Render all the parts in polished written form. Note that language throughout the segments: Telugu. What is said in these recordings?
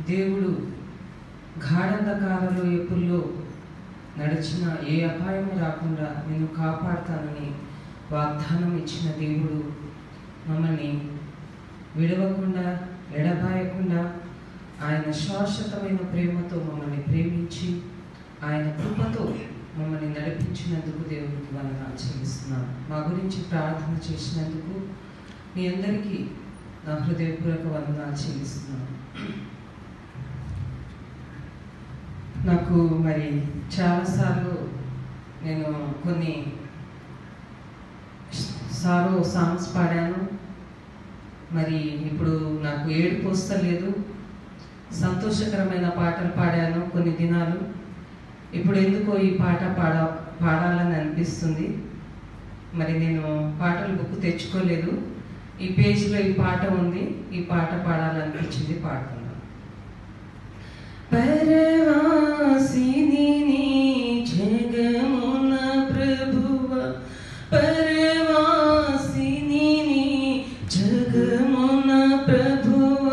దేవుడు గాఢంధకారంలో ఎప్పుల్లో నడిచిన ఏ అపాయం రాకుండా నేను కాపాడుతానని వాగ్దానం ఇచ్చిన దేవుడు మమ్మల్ని విడవకుండా ఎడబాయకుండా ఆయన శాశ్వతమైన ప్రేమతో మమ్మల్ని ప్రేమించి ఆయన కృపతో మమ్మల్ని నడిపించినందుకు దేవుడికి వందనాలు చెల్లిస్తున్నాను. మా గురించి ప్రార్థన చేసినందుకు మీ అందరికీ నా హృదయపూర్వక వందనాలు చెల్లిస్తున్నాను. నాకు మరి చాలాసార్లు నేను కొన్ని సాంగ్స్ పాడాను. మరి ఇప్పుడు నాకు ఏడుపు వస్తలేదు. సంతోషకరమైన పాటలు పాడాను కొన్ని దినాలు. ఇప్పుడు ఎందుకో ఈ పాట పాడాలని అనిపిస్తుంది. మరి నేను పాటల బుక్ తెచ్చుకోలేదు. ఈ పేజీలో ఈ పాట ఉంది. ఈ పాట పాడాలనిపించింది, పాడుతున్నాను. పరవాసిని జగమున ప్రభువ, పరవాసిని జగమున ప్రభువ,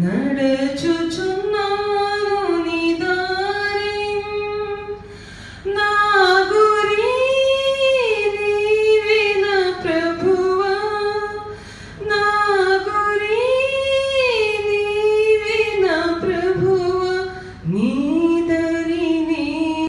నడచుచున్నా